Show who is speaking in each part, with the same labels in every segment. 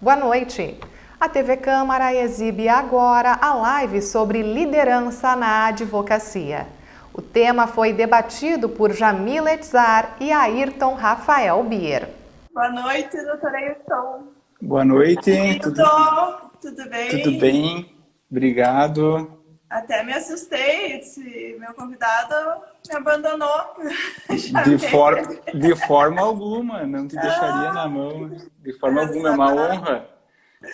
Speaker 1: Boa noite. A TV Câmara exibe agora a live sobre liderança na advocacia. O tema foi debatido por Jamila Etzar e Ayrton Rafael Bier.
Speaker 2: Boa noite, doutora Ayrton.
Speaker 3: Boa noite.
Speaker 2: Tudo bem?
Speaker 3: Tudo bem, obrigado.
Speaker 2: Até me assustei, esse meu convidado me abandonou.
Speaker 3: De forma alguma, não te deixaria na mão. De forma alguma, é uma honra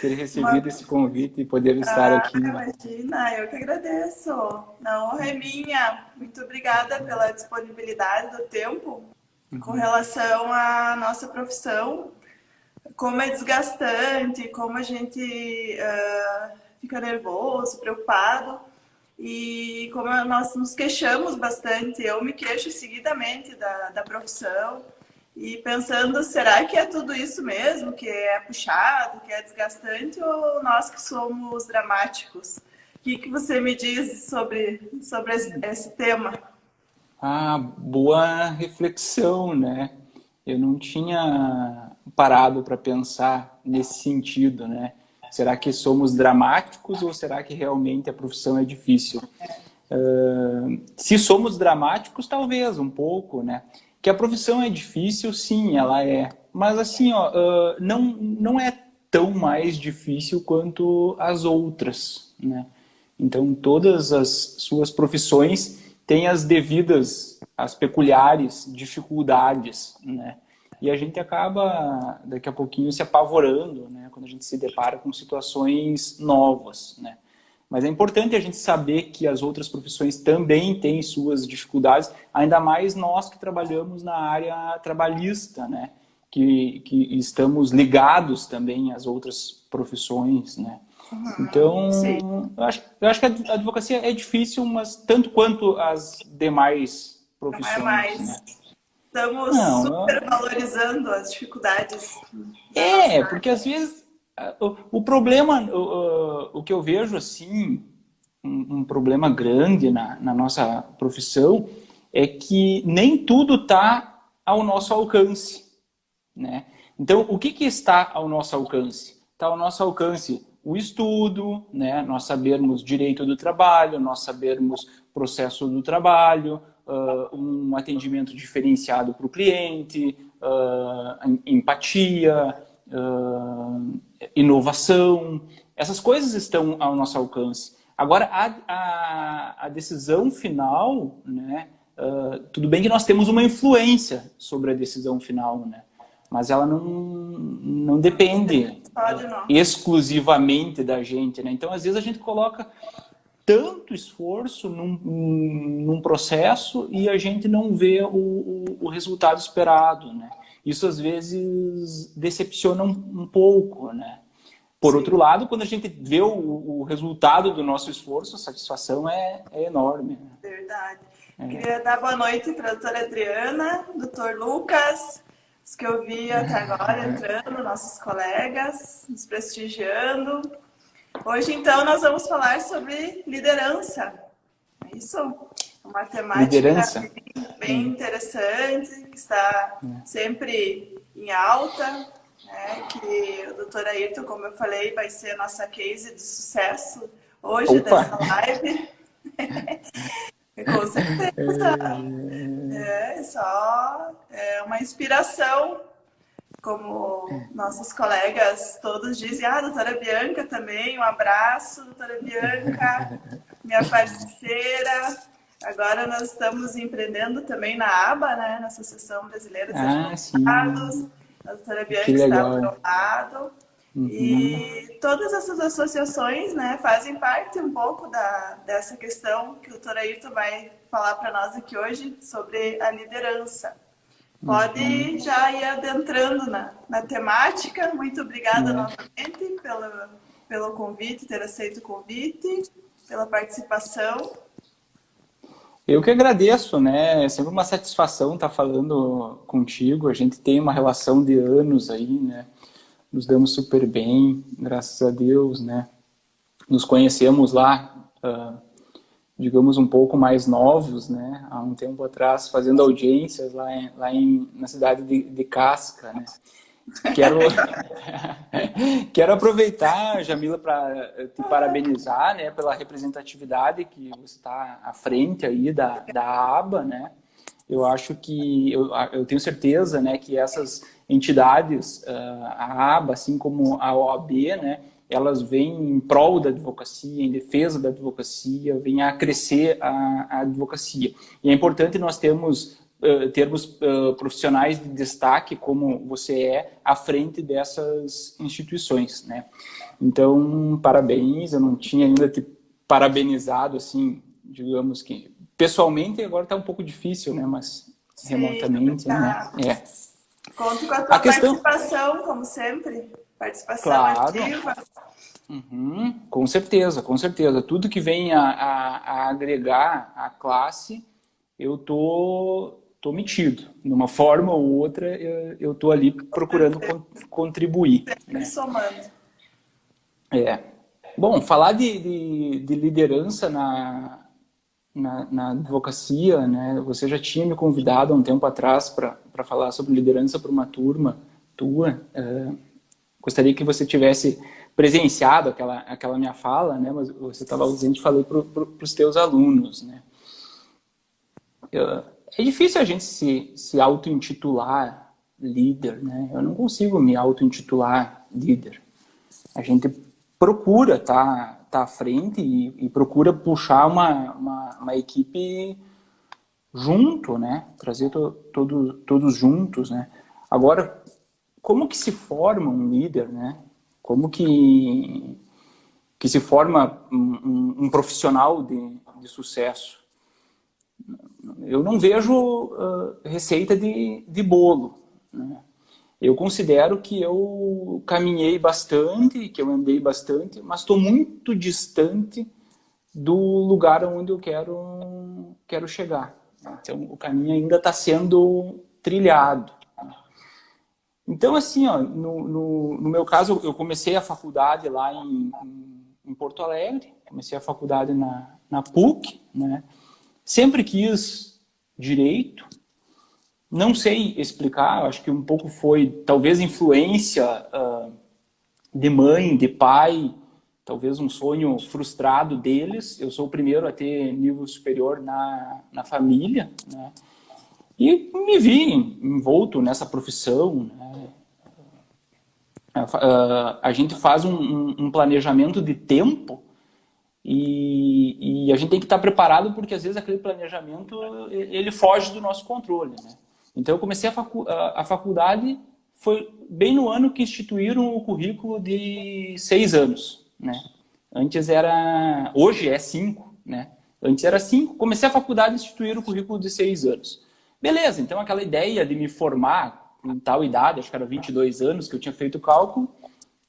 Speaker 3: ter recebido esse convite e poder estar aqui.
Speaker 2: Imagina, eu que agradeço. A honra é minha. Muito obrigada pela disponibilidade do tempo com relação à nossa profissão. Como é desgastante, como a gente fica nervoso, preocupado. E como nós nos queixamos bastante, eu me queixo seguidamente da profissão. E pensando, será que é tudo isso mesmo? Que é puxado, que é desgastante? Ou nós que somos dramáticos? O que você me diz sobre esse tema?
Speaker 3: Boa reflexão, né? Eu não tinha parado para pensar nesse sentido, né? Será que somos dramáticos ou será que realmente a profissão é difícil? Se somos dramáticos, talvez um pouco, né? Que a profissão é difícil, sim, ela é. Mas assim, não é tão mais difícil quanto as outras, né? Então, todas as suas profissões têm as devidas, as peculiares dificuldades, né? E a gente acaba, daqui a pouquinho, se apavorando, né? Quando a gente se depara com situações novas, né? Mas é importante a gente saber que as outras profissões também têm suas dificuldades, ainda mais nós que trabalhamos na área trabalhista, né? Que estamos ligados também às outras profissões, né? Então, eu acho que a advocacia é difícil, mas tanto quanto as demais profissões.
Speaker 2: Não é mais.
Speaker 3: Né?
Speaker 2: Estamos supervalorizando as dificuldades.
Speaker 3: Porque às vezes o problema, o que eu vejo assim, um problema grande na nossa profissão é que nem tudo está ao nosso alcance, né? Então, o que está ao nosso alcance? Está ao nosso alcance o estudo, né? Nós sabermos direito do trabalho, nós sabermos processo do trabalho, um atendimento diferenciado para o cliente, empatia, inovação, essas coisas estão ao nosso alcance. Agora, a decisão final, né, tudo bem que nós temos uma influência sobre a decisão final, né, mas ela não depende exclusivamente da gente, né? Então, às vezes, a gente coloca tanto esforço num processo e a gente não vê o resultado esperado, né? Isso, às vezes, decepciona um pouco, né? Por outro lado, quando a gente vê o resultado do nosso esforço, a satisfação é enorme. Né?
Speaker 2: Verdade. Queria dar boa noite para a doutora Adriana, doutor Lucas, os que eu vi até agora entrando, nossos colegas, nos prestigiando. Hoje, então, nós vamos falar sobre liderança. É isso? Uma temática bem interessante, que está sempre em alta, né? Que o doutor Ayrton, como eu falei, vai ser a nossa case de sucesso hoje dessa live. Com certeza. É uma inspiração. Como nossos colegas todos dizem, doutora Bianca também, um abraço, doutora Bianca, minha parceira. Agora nós estamos empreendendo também na ABA, né, na Associação Brasileira de Advogados. A doutora Bianca está ao meu lado. E todas essas associações, né, fazem parte um pouco dessa questão que o doutor Ayrton vai falar para nós aqui hoje sobre a liderança. Pode já ir adentrando na temática. Muito obrigada novamente pelo convite, ter aceito o convite, pela participação.
Speaker 3: Eu que agradeço, né? É sempre uma satisfação estar falando contigo. A gente tem uma relação de anos aí, né? Nos damos super bem, graças a Deus, né? Nos conhecemos lá, digamos, um pouco mais novos, né? Há um tempo atrás, fazendo audiências na cidade de Casca, né? Quero, quero aproveitar, Jamila, para te parabenizar, né, pela representatividade que você está à frente aí da aba, né? Eu acho que, eu tenho certeza, né, que essas entidades, a aba, assim como a OAB, né, elas vêm em prol da advocacia, em defesa da advocacia, vêm a crescer a advocacia. E é importante nós termos profissionais de destaque, como você é, à frente dessas instituições, né? Então, parabéns, eu não tinha ainda te parabenizado, assim, digamos que pessoalmente agora está um pouco difícil, né? Mas
Speaker 2: Sim,
Speaker 3: remotamente,
Speaker 2: tá.
Speaker 3: né?
Speaker 2: Conto com a tua participação, como sempre. Participação
Speaker 3: Claro.
Speaker 2: ativa.
Speaker 3: Uhum, com certeza, com certeza. Tudo que vem a agregar à classe, eu tô metido. De uma forma ou outra, eu tô ali procurando contribuir.
Speaker 2: Sempre
Speaker 3: Né?
Speaker 2: somando.
Speaker 3: Bom, falar de liderança na advocacia, né? Você já tinha me convidado há um tempo atrás para falar sobre liderança para uma turma tua. Gostaria que você tivesse presenciado aquela minha fala, né? Mas você estava ausente, falei para os teus alunos, né? É difícil a gente se auto-intitular líder, né? Eu não consigo me auto-intitular líder. A gente procura estar à frente e procura puxar uma equipe junto, né? Trazer todos juntos, né? Agora, como que se forma um líder, né? Como que se forma um profissional de sucesso? Eu não vejo receita de bolo, né? Eu considero que eu caminhei bastante, que eu andei bastante, mas estou muito distante do lugar onde eu quero chegar. Então, o caminho ainda está sendo trilhado. Então, assim, ó, no meu caso, eu comecei a faculdade lá em Porto Alegre, comecei a faculdade na PUC, né? Sempre quis direito, não sei explicar, acho que um pouco foi, talvez, influência de mãe, de pai, talvez um sonho frustrado deles. Eu sou o primeiro a ter nível superior na família, né? E me vi envolto nessa profissão, né? A gente faz um planejamento de tempo e a gente tem que estar preparado porque às vezes aquele planejamento ele foge do nosso controle, né? Então eu comecei a faculdade, foi bem no ano que instituíram o currículo de 6 anos, né? Antes era, hoje é 5, né? Antes era 5, comecei a faculdade e instituíram o currículo de 6 anos. Beleza, então aquela ideia de me formar em tal idade, acho que era 22 anos que eu tinha feito o cálculo,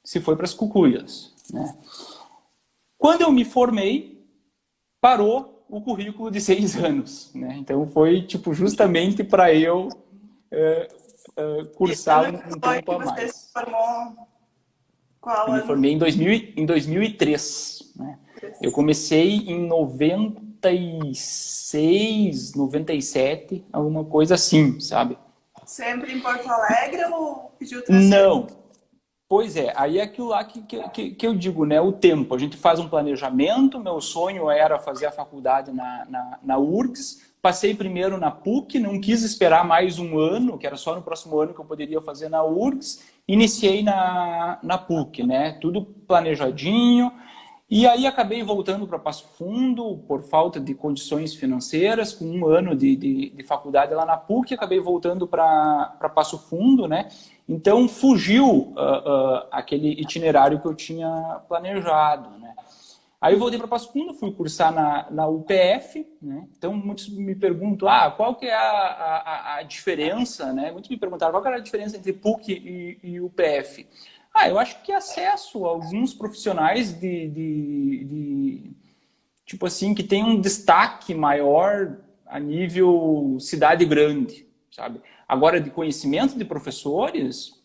Speaker 3: se foi para as cucuias, né? Quando eu me formei, parou o currículo de 6 anos, né? Então foi tipo justamente para eu cursar um tempo a mais.
Speaker 2: Você se formou qual
Speaker 3: eu me formei em 2003, né? Eu comecei em 96, 97, alguma coisa assim, sabe?
Speaker 2: Sempre em Porto Alegre ou pediu transferência?
Speaker 3: Não. Pois é, aí é aquilo lá que eu digo, né? O tempo. A gente faz um planejamento, meu sonho era fazer a faculdade na URGS, passei primeiro na PUC, não quis esperar mais um ano, que era só no próximo ano que eu poderia fazer na URGS, iniciei na PUC, né? Tudo planejadinho. E aí acabei voltando para Passo Fundo por falta de condições financeiras, com um ano de faculdade lá na PUC, acabei voltando para Passo Fundo, né? Então fugiu aquele itinerário que eu tinha planejado, né? Aí eu voltei para Passo Fundo, fui cursar na UPF, né? Então muitos me perguntam, qual que é a diferença, né? Muitos me perguntaram qual que era a diferença entre PUC e UPF. Eu acho que acesso a alguns profissionais tipo assim, que tem um destaque maior a nível cidade grande, sabe? Agora, de conhecimento de professores,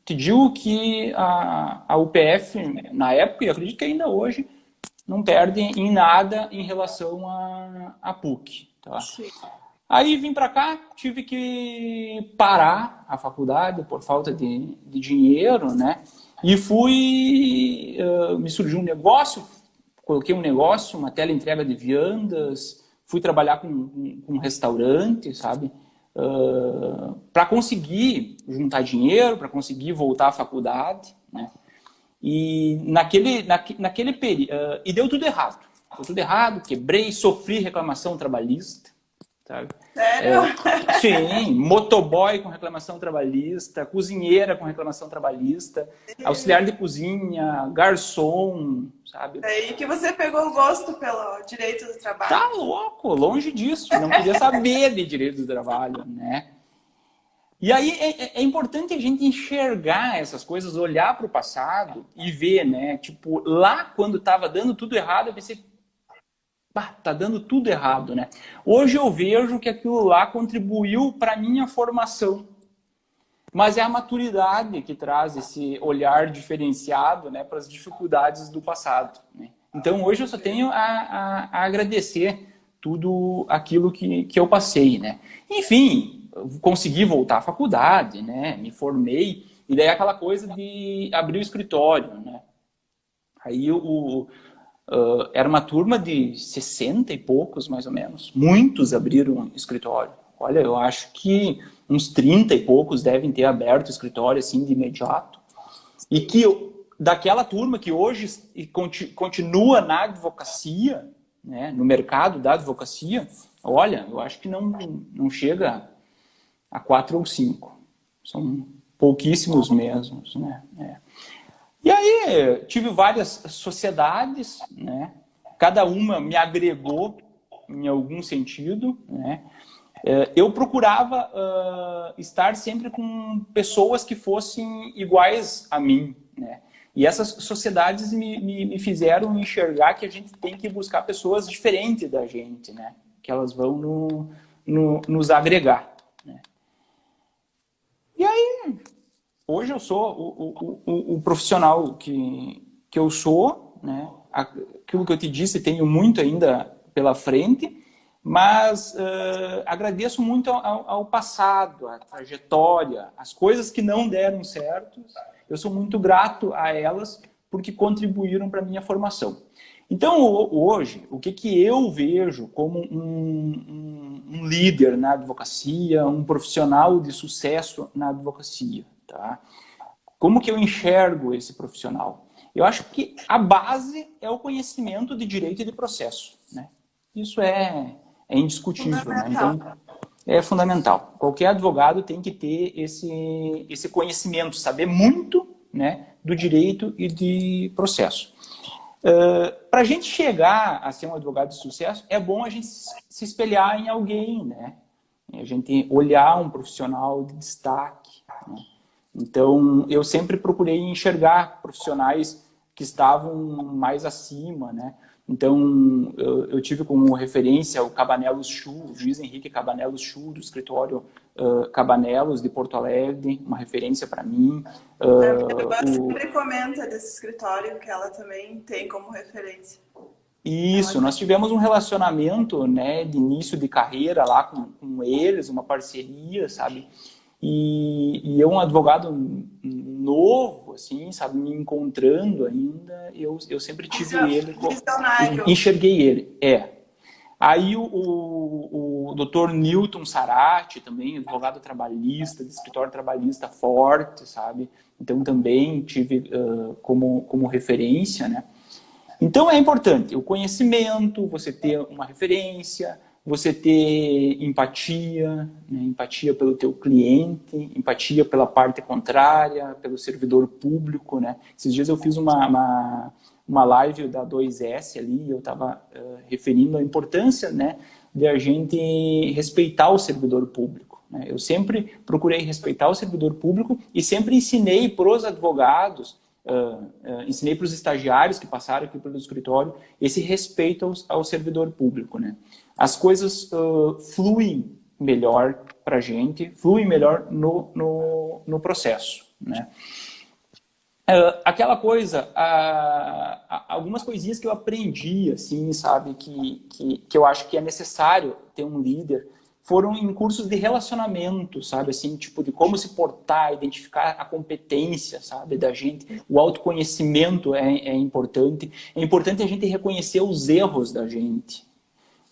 Speaker 3: te digo que a UPF, na época, e acredito que ainda hoje, não perde em nada em relação à PUC, tá? Aí vim para cá, tive que parar a faculdade por falta de dinheiro, né? E me surgiu um negócio, coloquei um negócio, uma teleentrega de viandas, fui trabalhar com um restaurante, sabe? Para conseguir juntar dinheiro, para conseguir voltar à faculdade, né? E naquele período, e deu tudo errado. Deu tudo errado, quebrei, sofri reclamação trabalhista, sabe?
Speaker 2: Sério?
Speaker 3: Sim, motoboy com reclamação trabalhista, cozinheira com reclamação trabalhista, auxiliar de cozinha, garçom, sabe?
Speaker 2: É aí que você pegou o gosto pelo direito do trabalho.
Speaker 3: Tá louco, longe disso, não queria saber de direito do trabalho, né? E aí é importante a gente enxergar essas coisas, olhar para o passado e ver, né? Tipo, lá quando estava dando tudo errado, eu pensei, tá dando tudo errado, né? Hoje eu vejo que aquilo lá contribuiu para a minha formação. Mas é a maturidade que traz esse olhar diferenciado, né, para as dificuldades do passado, né? Então hoje eu só tenho a agradecer tudo aquilo que eu passei, né? Enfim, consegui voltar à faculdade, né? Me formei, e daí aquela coisa de abrir o escritório, né? Aí era uma turma de 60 e poucos, mais ou menos. Muitos abriram escritório. Olha, eu acho que uns 30 e poucos devem ter aberto o escritório assim de imediato. E que daquela turma que hoje continua na advocacia, né, no mercado da advocacia, olha, eu acho que não chega a 4 ou 5. São pouquíssimos mesmos, né? E aí tive várias sociedades, né? Cada uma me agregou em algum sentido, né? Eu procurava estar sempre com pessoas que fossem iguais a mim, né? E essas sociedades me fizeram enxergar que a gente tem que buscar pessoas diferentes da gente, né? Que elas vão nos agregar, né? E aí, hoje eu sou o profissional que eu sou, né? Aquilo que eu te disse, tenho muito ainda pela frente, mas agradeço muito ao passado, à trajetória, as coisas que não deram certo. Eu sou muito grato a elas porque contribuíram para a minha formação. Então, hoje, o que eu vejo como um líder na advocacia, um profissional de sucesso na advocacia, tá? Como que eu enxergo esse profissional? Eu acho que a base é o conhecimento de direito e de processo, né? Isso é indiscutível, né? Então, é fundamental. Qualquer advogado tem que ter esse conhecimento, saber muito, né, do direito e de processo. Para a gente chegar a ser um advogado de sucesso, é bom a gente se espelhar em alguém, né? A gente olhar um profissional de destaque, né? Então, eu sempre procurei enxergar profissionais que estavam mais acima, né? Então, eu tive como referência o Cabanelos Chu, o juiz Henrique Cabanelos Chu, do escritório Cabanelos, de Porto Alegre, uma referência para mim.
Speaker 2: A sempre comenta desse escritório que ela também tem como referência.
Speaker 3: Isso, nós tivemos um relacionamento, né, de início de carreira lá com eles, uma parceria, sabe? E eu, um advogado novo, assim, sabe, me encontrando ainda, eu sempre tive ele, enxerguei ele, Aí o Dr. Newton Sarati, também, advogado trabalhista, de escritório trabalhista forte, sabe? Então também tive como referência, né? Então é importante o conhecimento, você ter uma referência, você ter empatia, né? Empatia pelo teu cliente, empatia pela parte contrária, pelo servidor público, né? Esses dias eu fiz uma live da 2S ali, eu estava referindo a importância, né, de a gente respeitar o servidor público, né? Eu sempre procurei respeitar o servidor público e sempre ensinei para os advogados, ensinei para os estagiários que passaram aqui pelo escritório esse respeito ao servidor público, né? As coisas fluem melhor para a gente, fluem melhor no processo, né? Aquela coisa, algumas coisinhas que eu aprendi, assim, sabe, que eu acho que é necessário ter um líder, foram em cursos de relacionamento, sabe? Assim, tipo, de como se portar, identificar a competência, sabe? Da gente. O autoconhecimento é importante. É importante a gente reconhecer os erros da gente.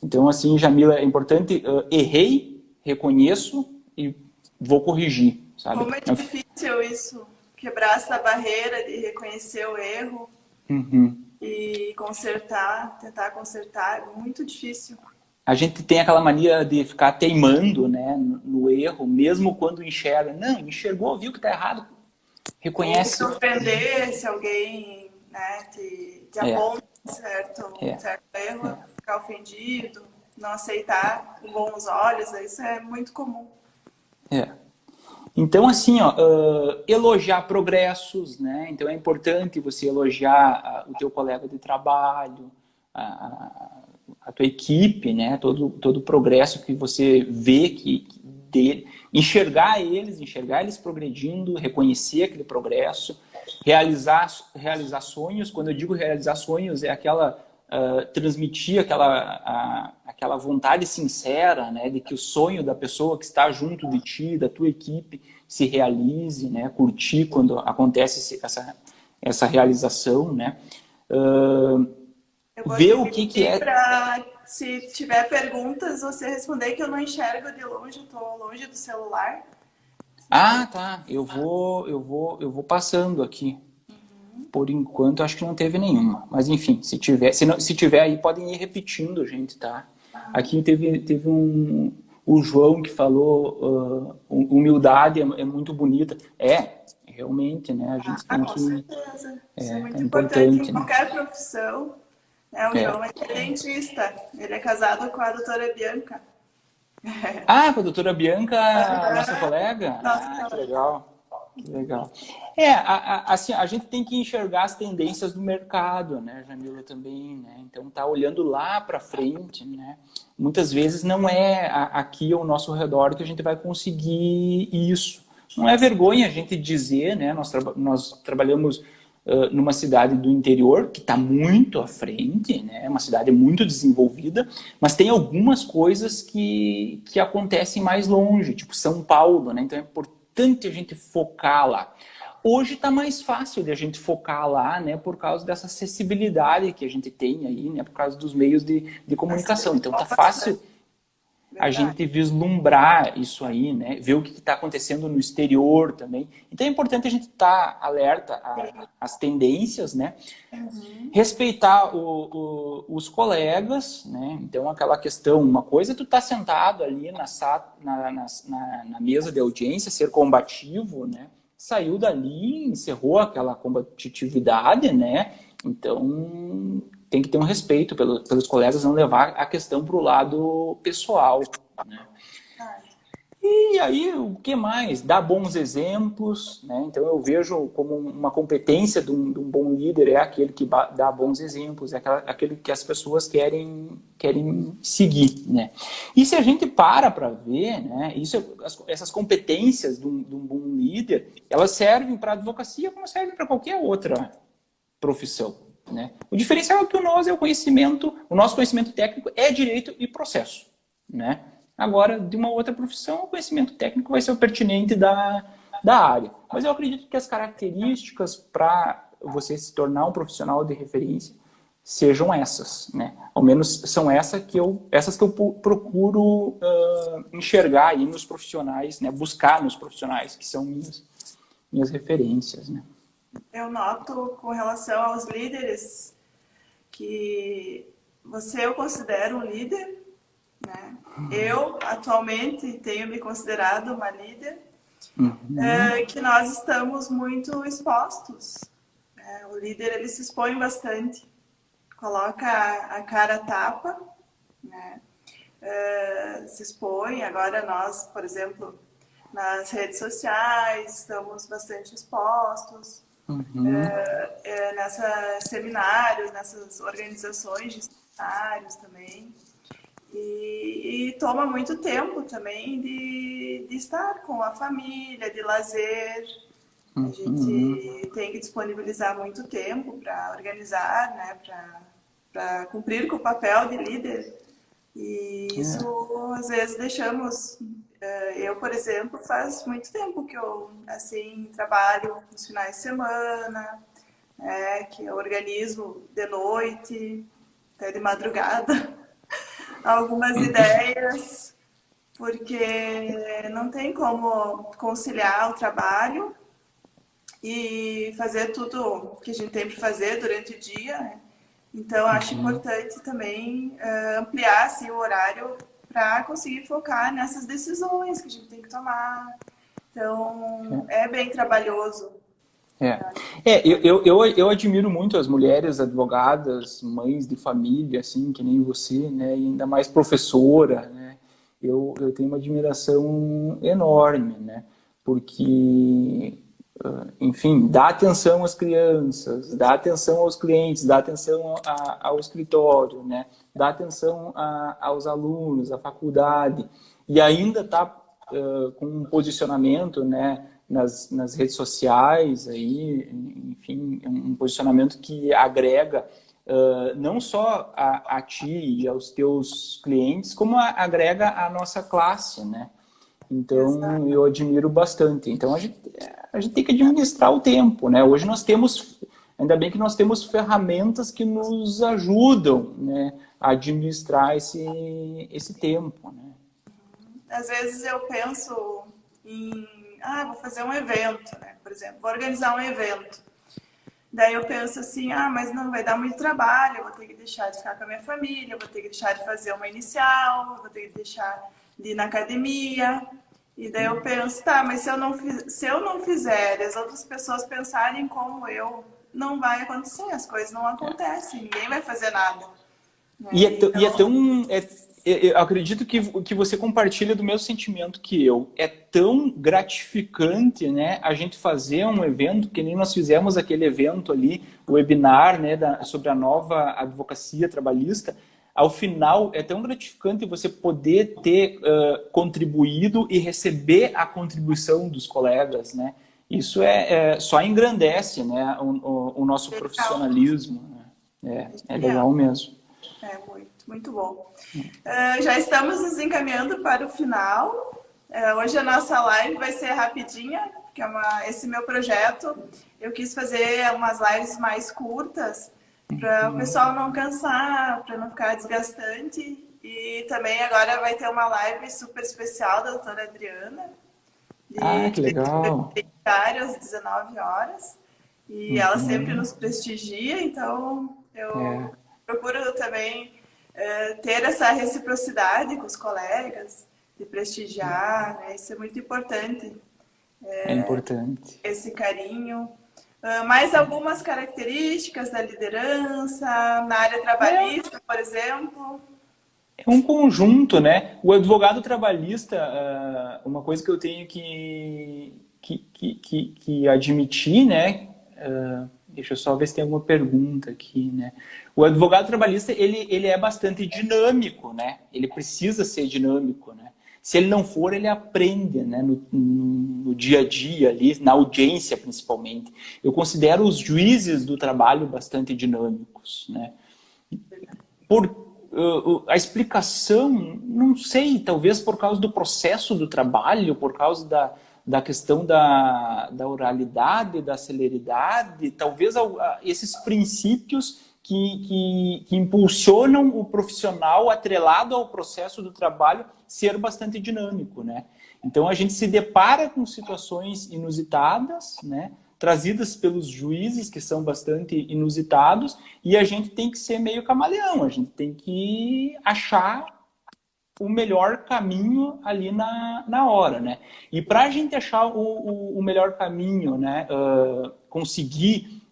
Speaker 3: Então, assim, Jamila, é importante, errei, reconheço e vou corrigir, sabe?
Speaker 2: Como é difícil isso, quebrar essa barreira de reconhecer o erro e consertar, tentar consertar, é muito difícil.
Speaker 3: A gente tem aquela mania de ficar teimando, né, no erro, mesmo quando enxerga. Não, enxergou, viu que está errado, reconhece.
Speaker 2: Ou se ofender se alguém, né, te aponta certo erro, ficar ofendido, não aceitar com bons olhos, isso é muito comum.
Speaker 3: Então, assim, ó, elogiar progressos, né? Então é importante você elogiar o teu colega de trabalho, a tua equipe, né? Todo o progresso que você vê dele, enxergar eles progredindo, reconhecer aquele progresso, realizar sonhos. Quando eu digo realizar sonhos, é aquela transmitir aquela vontade sincera, né, de que o sonho da pessoa que está junto de ti, da tua equipe, se realize, né, curtir quando acontece essa realização, né, ver o que é.
Speaker 2: Se tiver perguntas, você responder, que eu não enxergo de longe, eu estou longe do celular.
Speaker 3: Ah, tá. Eu vou passando aqui. Por enquanto, acho que não teve nenhuma. Mas, enfim, se tiver aí, podem ir repetindo, gente, tá? Aqui teve o João que falou humildade é muito bonita. Realmente, né? A gente tem
Speaker 2: com
Speaker 3: que...
Speaker 2: certeza. Isso é muito
Speaker 3: importante
Speaker 2: em qualquer profissão. O João é dentista. Ele é casado com a doutora Bianca.
Speaker 3: Com a doutora Bianca, nossa colega? Que legal. Que legal. Assim, a gente tem que enxergar as tendências do mercado, né, Jamila, também, né? Então, tá olhando lá para frente, né? Muitas vezes não é aqui ao nosso redor que a gente vai conseguir isso. Não é vergonha a gente dizer, né? Nós trabalhamos numa cidade do interior que está muito à frente, né? Uma cidade muito desenvolvida, mas tem algumas coisas que acontecem mais longe, tipo São Paulo, né? Então é importante a gente focar lá. Hoje está mais fácil de a gente focar lá, né, por causa dessa acessibilidade que a gente tem aí, né, por causa dos meios de comunicação. Então está fácil a gente vislumbrar isso aí, né, ver o que está acontecendo no exterior também. Então é importante a gente estar alerta às tendências, né, respeitar os colegas, né. Então aquela questão, uma coisa é tu tá sentado ali na mesa de audiência, ser combativo, né. Saiu dali, encerrou aquela combatividade, né? Então, tem que ter um respeito pelos colegas, não levar a questão para o lado pessoal, né? E aí, o que mais? Dar bons exemplos, né? Então, eu vejo como uma competência de um bom líder é aquele que dá bons exemplos, é aquele que as pessoas querem seguir, né? E se a gente para ver, né? Essas competências de um bom líder, elas servem para a advocacia como servem para qualquer outra profissão, né? O diferencial é que o nosso conhecimento técnico é direito e processo, né? Agora, de uma outra profissão, o conhecimento técnico vai ser o pertinente da área. Mas eu acredito que as características para você se tornar um profissional de referência sejam essas, né? Ao menos são essas que eu procuro enxergar aí nos profissionais, né? Buscar nos profissionais que são minhas referências, né?
Speaker 2: Eu noto com relação aos líderes que eu considero um líder, né? Eu, atualmente, tenho me considerado uma líder, que nós estamos muito expostos. O líder, ele se expõe bastante, coloca a cara a tapa, né? Se expõe. Agora nós, por exemplo, nas redes sociais, estamos bastante expostos, nessas seminários, nessas organizações de seminários também. E toma muito tempo também de estar com a família, de lazer. A gente tem que disponibilizar muito tempo para organizar, né, para cumprir com o papel de líder, E isso, às vezes, deixamos... Eu, por exemplo, faz muito tempo que eu, assim, trabalho nos finais de semana, que eu organizo de noite, até de madrugada, algumas ideias, porque não tem como conciliar o trabalho e fazer tudo que a gente tem para fazer durante o dia, né? Então, acho importante também ampliar assim, o horário para conseguir focar nessas decisões que a gente tem que tomar. Então, é bem trabalhoso.
Speaker 3: Eu admiro muito as mulheres advogadas, mães de família, assim, que nem você, né? E ainda mais professora, né? Eu tenho uma admiração enorme, né? Porque, enfim, dá atenção às crianças, dá atenção aos clientes, dá atenção ao escritório, né? Dá atenção aos alunos, à faculdade, e ainda está com um posicionamento, né? Nas redes sociais, aí, enfim, um posicionamento que agrega não só a ti e aos teus clientes, como agrega a nossa classe, né? Então, eu admiro bastante. Então, a gente tem que administrar o tempo, né? Hoje nós temos, ainda bem que nós temos ferramentas que nos ajudam, né, a administrar esse tempo, né?
Speaker 2: Às vezes eu penso em vou fazer um evento, né? Por exemplo, vou organizar um evento. Daí eu penso assim, mas não vai dar muito trabalho, eu vou ter que deixar de ficar com a minha família, eu vou ter que deixar de fazer uma inicial, eu vou ter que deixar de ir na academia. E daí eu penso, mas se eu não fizer, as outras pessoas pensarem como eu, não vai acontecer, as coisas não acontecem, ninguém vai fazer nada. Né?
Speaker 3: Eu acredito que você compartilha do mesmo sentimento que eu. É tão gratificante, né, a gente fazer um evento, que nem nós fizemos aquele evento ali, o webinar, né, sobre a nova advocacia trabalhista. Ao final, é tão gratificante você poder ter contribuído e receber a contribuição dos colegas, né? Isso só engrandece, né, o nosso profissionalismo. Né? É legal mesmo.
Speaker 2: É muito bom. Já estamos nos encaminhando para o final. Hoje a nossa live vai ser rapidinha, porque esse meu projeto, eu quis fazer umas lives mais curtas, para o pessoal não cansar, para não ficar desgastante. E também agora vai ter uma live super especial da doutora Adriana.
Speaker 3: Que legal!
Speaker 2: Às 19 horas. E ela sempre nos prestigia, então eu procuro também ter essa reciprocidade com os colegas, de prestigiar, né? Isso é muito importante.
Speaker 3: É importante.
Speaker 2: Esse carinho. Mais algumas características da liderança, na área trabalhista, por exemplo?
Speaker 3: É um conjunto, né? O advogado trabalhista, uma coisa que eu tenho que admitir, né? Deixa eu só ver se tem alguma pergunta aqui, né? O advogado trabalhista, ele é bastante dinâmico, né? Ele precisa ser dinâmico, né? Se ele não for, ele aprende, né? No dia a dia, ali, na audiência principalmente. Eu considero os juízes do trabalho bastante dinâmicos, né? A explicação, não sei, talvez por causa do processo do trabalho, por causa da questão da oralidade, da celeridade, talvez esses princípios que impulsionam o profissional atrelado ao processo do trabalho ser bastante dinâmico, né? Então a gente se depara com situações inusitadas, né? Trazidas pelos juízes, que são bastante inusitados, e a gente tem que ser meio camaleão, a gente tem que achar o melhor caminho ali na hora, né? E para a gente achar o melhor caminho, né? Conseguir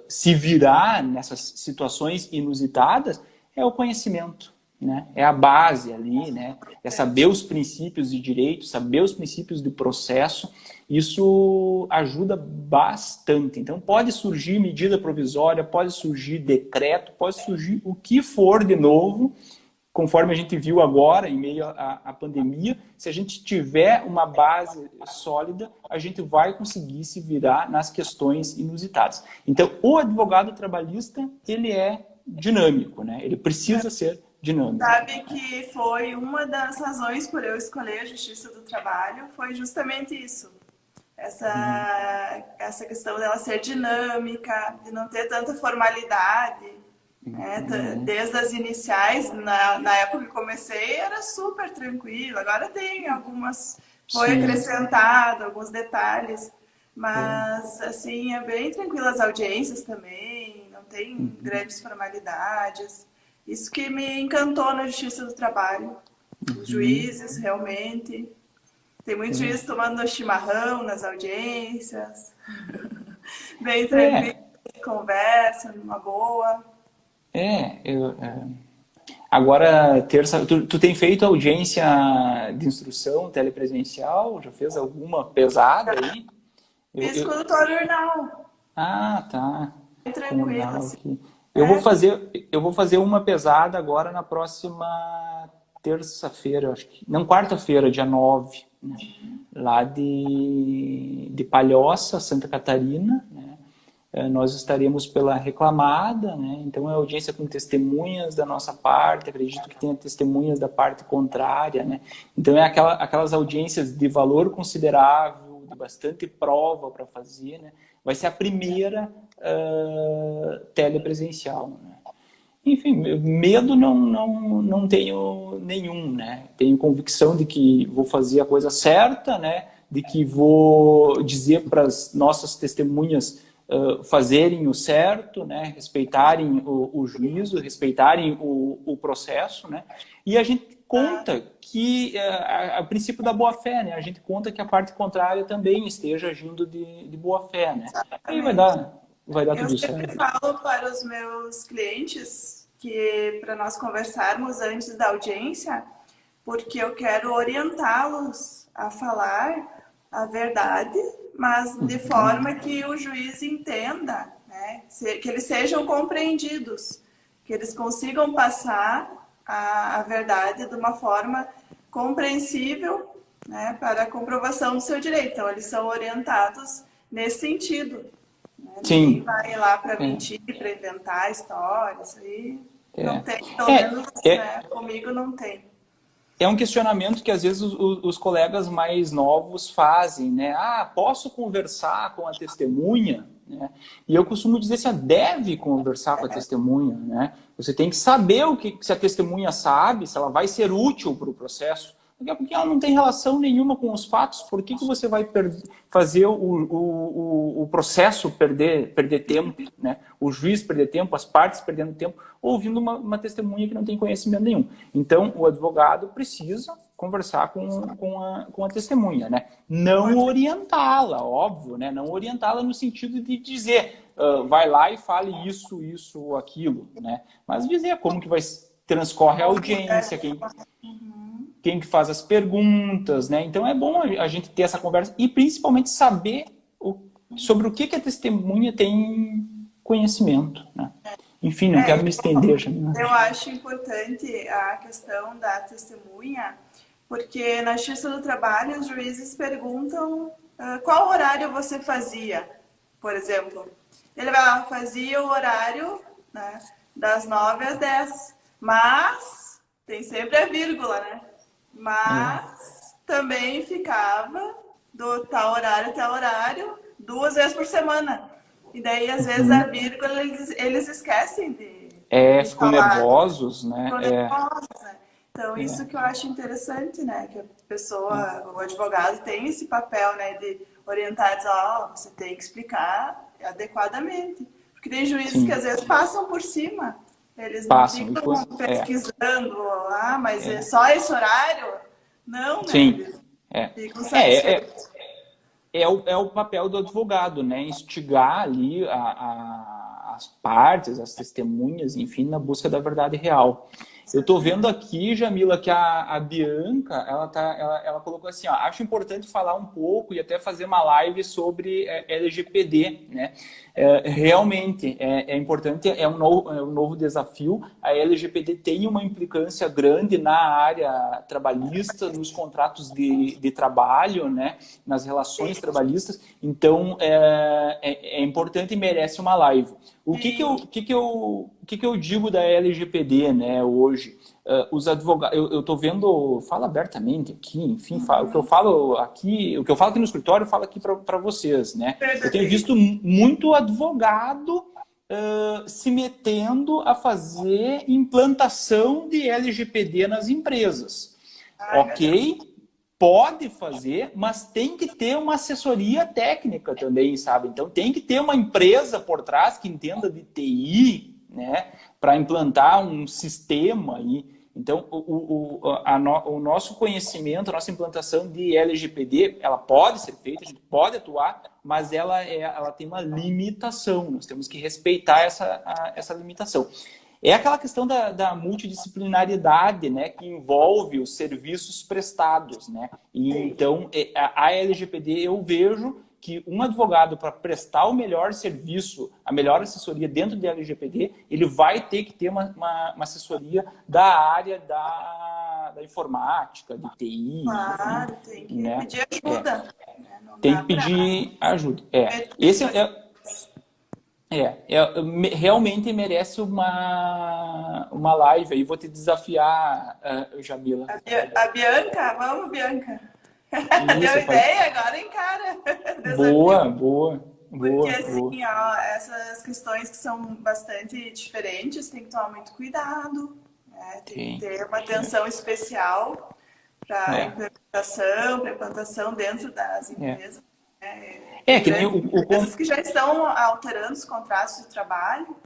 Speaker 3: se virar nessas situações inusitadas, é o conhecimento, né? É a base ali, né? É saber os princípios de direito, saber os princípios do processo. Isso ajuda bastante. Então pode surgir medida provisória, pode surgir decreto, pode surgir o que for de novo, conforme a gente viu agora, em meio à pandemia. Se a gente tiver uma base sólida, a gente vai conseguir se virar nas questões inusitadas. Então, o advogado trabalhista, ele é dinâmico, né? Ele precisa ser dinâmica.
Speaker 2: Sabe que foi uma das razões por eu escolher a Justiça do Trabalho, foi justamente isso. Essa questão dela ser dinâmica, de não ter tanta formalidade, né? Desde as iniciais, na época que comecei, era super tranquilo. Agora tem algumas, foi acrescentado alguns detalhes, mas assim, é bem tranquilo as audiências também, não tem grandes formalidades. Isso que me encantou na Justiça do Trabalho. Os juízes, realmente. Tem muitos juízes tomando chimarrão nas audiências. Bem tranquilo, conversa, numa boa.
Speaker 3: Agora, terça, tu tem feito audiência de instrução telepresencial? Já fez alguma pesada aí?
Speaker 2: Fiz com o doutor Urnal.
Speaker 3: Ah, tá.
Speaker 2: Bem tranquilo, assim.
Speaker 3: Eu vou fazer uma pesada agora na próxima terça-feira, acho que. Não, quarta-feira, dia 9, né? Lá de Palhoça, Santa Catarina, né? Nós estaremos pela reclamada, né? Então é audiência com testemunhas da nossa parte, acredito que tenha testemunhas da parte contrária, né? Então é aquelas audiências de valor considerável, de bastante prova para fazer, né? Vai ser a primeira telepresencial, né? Enfim, medo não tenho nenhum, né? Tenho convicção de que vou fazer a coisa certa, né? De que vou dizer para as nossas testemunhas fazerem o certo, né? Respeitarem o juízo, respeitarem o processo, né? E a gente conta que, a princípio da boa-fé, né? A gente conta que a parte contrária também esteja agindo de boa-fé, né? Aí vai dar tudo certo.
Speaker 2: Eu sempre falo para os meus clientes que para nós conversarmos antes da audiência, porque eu quero orientá-los a falar a verdade, mas de forma que o juiz entenda, né? Que eles sejam compreendidos, que eles consigam passar a verdade de uma forma compreensível, né? Para a comprovação do seu direito. Então, eles são orientados nesse sentido.
Speaker 3: Sim.
Speaker 2: Ninguém vai lá para mentir, para inventar histórias. Aí não tem, pelo menos né, comigo não tem.
Speaker 3: É um questionamento que às vezes os colegas mais novos fazem, né? Ah, posso conversar com a testemunha? Né? E eu costumo dizer assim, deve conversar com a testemunha, né? Você tem que saber se a testemunha sabe, se ela vai ser útil para o processo. Porque ela não tem relação nenhuma com os fatos, por que você vai fazer o processo perder tempo, né? O juiz perder tempo, as partes perdendo tempo, ouvindo uma testemunha que não tem conhecimento nenhum. Então, o advogado precisa conversar com a testemunha, né? Não orientá-la, óbvio, né? Não orientá-la no sentido de dizer, vai lá e fale isso ou aquilo, né? Mas dizer como que transcorre a audiência, quem que faz as perguntas, né? Então é bom a gente ter essa conversa e principalmente saber sobre o que a testemunha tem conhecimento, né? Enfim, não quero me estender, Jamila.
Speaker 2: Eu acho importante a questão da testemunha, porque na Justiça do Trabalho os juízes perguntam qual horário você fazia, por exemplo. Ele vai lá, fazia o horário, né, das 9 às 10, mas tem sempre a vírgula, né? Mas também ficava do tal horário até horário 2 vezes por semana. E daí, às vezes, a vírgula eles esquecem de
Speaker 3: ficam nervosos, né?
Speaker 2: Ficam nervosos, né? Então, isso que eu acho interessante, né? Que a pessoa, o advogado tem esse papel, né? De orientar, dizer, você tem que explicar adequadamente. Porque tem juízes que, às vezes, passam por cima. Eles não ficam pesquisando, mas é só esse horário? Não, né?
Speaker 3: Sim.
Speaker 2: Eles ficam satisfeitos.
Speaker 3: É o papel do advogado, né? Instigar ali as partes, as testemunhas, enfim, na busca da verdade real. Eu estou vendo aqui, Jamila, que a Bianca, ela colocou assim, acho importante falar um pouco e até fazer uma live sobre LGPD, né? Realmente, é importante, é um novo desafio. A LGPD tem uma implicância grande na área trabalhista, nos contratos de trabalho, né? Nas relações trabalhistas. Então, é importante e merece uma live. O que eu digo da LGPD, né, hoje? os advogados, eu estou vendo, falo abertamente aqui, enfim, o que eu falo aqui no escritório, eu falo aqui para vocês, né? Eu tenho visto muito advogado se metendo a fazer implantação de LGPD nas empresas. Ok, pode fazer, mas tem que ter uma assessoria técnica também, sabe? Então tem que ter uma empresa por trás que entenda de TI, né? Para implantar um sistema aí. Então, o nosso conhecimento, a nossa implantação de LGPD, ela pode ser feita, a gente pode atuar, mas ela tem uma limitação. Nós temos que respeitar essa limitação. É aquela questão da multidisciplinaridade, né, que envolve os serviços prestados, né? E, então, a LGPD, eu vejo que um advogado, para prestar o melhor serviço, a melhor assessoria dentro da LGPD, ele vai ter que ter uma assessoria da área da informática, de TI.
Speaker 2: Claro, tem que pedir ajuda.
Speaker 3: Tem que pedir ajuda. Esse realmente merece uma live aí. Vou te desafiar, Jamila.
Speaker 2: A Bianca, vamos, Bianca.
Speaker 3: Isso,
Speaker 2: deu ideia, agora encara.
Speaker 3: Boa.
Speaker 2: Porque assim, ó, essas questões que são bastante diferentes, tem que tomar muito cuidado, né? Tem que ter uma atenção especial para implantação dentro das empresas.
Speaker 3: Que nem
Speaker 2: empresas que já estão alterando os contratos de trabalho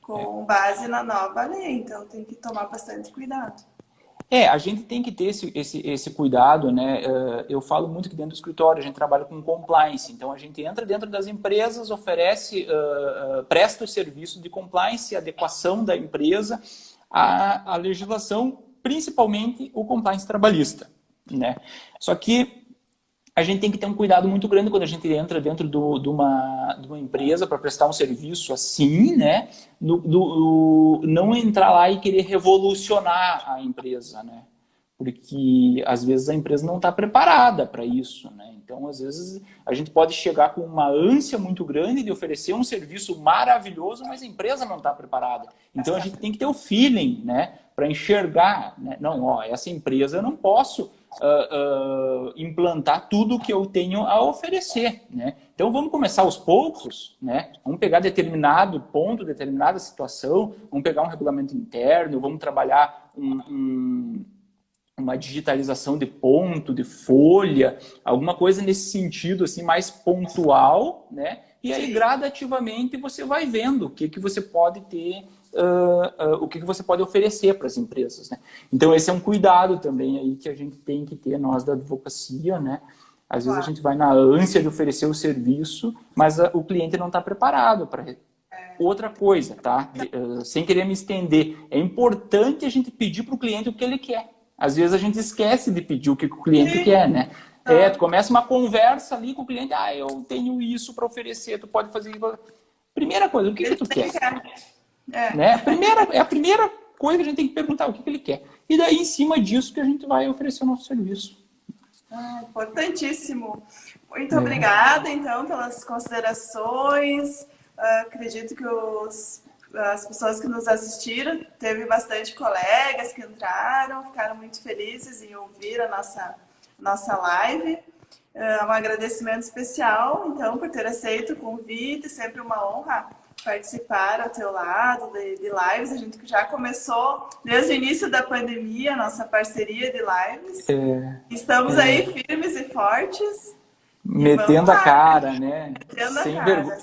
Speaker 2: com base na nova lei, então tem que tomar bastante cuidado.
Speaker 3: A gente tem que ter esse cuidado, né? Eu falo muito que dentro do escritório a gente trabalha com compliance, então a gente entra dentro das empresas, oferece, presta o serviço de compliance, adequação da empresa à legislação, principalmente o compliance trabalhista, né? Só que a gente tem que ter um cuidado muito grande quando a gente entra dentro de uma empresa para prestar um serviço assim, né? Não entrar lá e querer revolucionar a empresa, né? Porque às vezes a empresa não está preparada para isso, né? Então, às vezes, a gente pode chegar com uma ânsia muito grande de oferecer um serviço maravilhoso, mas a empresa não está preparada. Então, a gente tem que ter o feeling, né? Para enxergar, né? Não, essa empresa eu não posso implantar tudo o que eu tenho a oferecer, né? Então vamos começar aos poucos, né? Vamos pegar determinado ponto, determinada situação, vamos pegar um regulamento interno, vamos trabalhar uma digitalização de ponto, de folha, alguma coisa nesse sentido assim mais pontual, né? E aí gradativamente você vai vendo o que você pode ter, o que você pode oferecer para as empresas, né? Então esse é um cuidado também aí que a gente tem que ter, nós da advocacia, né? Às vezes a gente vai na ânsia de oferecer o serviço, mas o cliente não está preparado para... Outra coisa, tá? Sem querer me estender, é importante a gente pedir para o cliente o que ele quer. Às vezes a gente esquece de pedir o que o cliente quer, né? Tu começa uma conversa ali com o cliente, eu tenho isso para oferecer, tu pode fazer isso. Primeira coisa, o que tu quer? Né? A primeira coisa que a gente tem que perguntar, o que ele quer. E daí, em cima disso, que a gente vai oferecer o nosso serviço.
Speaker 2: Importantíssimo. Muito obrigada, então, pelas considerações. Acredito que as pessoas que nos assistiram, teve bastante colegas que entraram, ficaram muito felizes em ouvir a nossa live. Um agradecimento especial, então, por ter aceito o convite, sempre uma honra participar ao teu lado de lives. A gente já começou desde o início da pandemia, a nossa parceria de lives. Estamos aí firmes e fortes.
Speaker 3: Metendo a cara, né?
Speaker 2: Metendo a cara.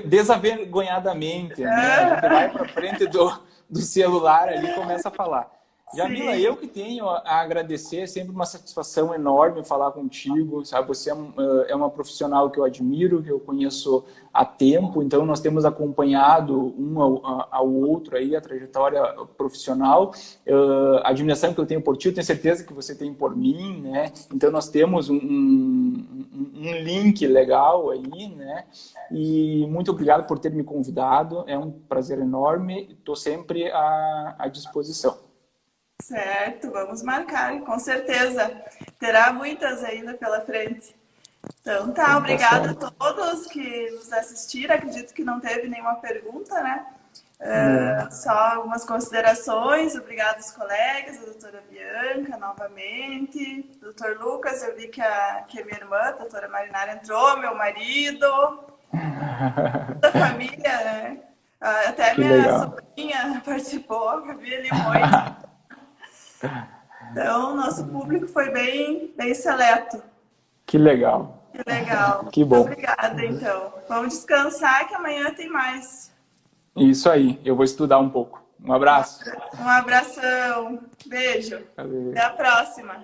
Speaker 3: Desavergonhadamente, né? A gente vai para frente do celular ali e começa a falar. Jamila, eu que tenho a agradecer, é sempre uma satisfação enorme falar contigo, sabe? Você é uma profissional que eu admiro, que eu conheço há tempo, então nós temos acompanhado um ao outro aí a trajetória profissional, a admiração que eu tenho por ti, eu tenho certeza que você tem por mim, né? Então nós temos um link legal aí, né? E muito obrigado por ter me convidado, é um prazer enorme, estou sempre à disposição.
Speaker 2: Certo, vamos marcar, com certeza. Terá muitas ainda pela frente. Então tá, obrigada a todos que nos assistiram. Acredito que não teve nenhuma pergunta, né? Só algumas considerações. Obrigada aos colegas, a doutora Bianca, novamente. Doutor Lucas, eu vi que a minha irmã, a doutora Marinara, entrou, meu marido, toda a família, né? Até
Speaker 3: Que
Speaker 2: minha
Speaker 3: legal.
Speaker 2: sobrinha participou, a Bia Limões. Então, nosso público foi bem seleto.
Speaker 3: Que legal.
Speaker 2: Que legal.
Speaker 3: Que bom.
Speaker 2: Obrigada, então. Vamos descansar que amanhã tem mais.
Speaker 3: Isso aí, eu vou estudar um pouco. Um abraço.
Speaker 2: Um abração. Beijo.
Speaker 3: Valeu.
Speaker 2: Até a próxima.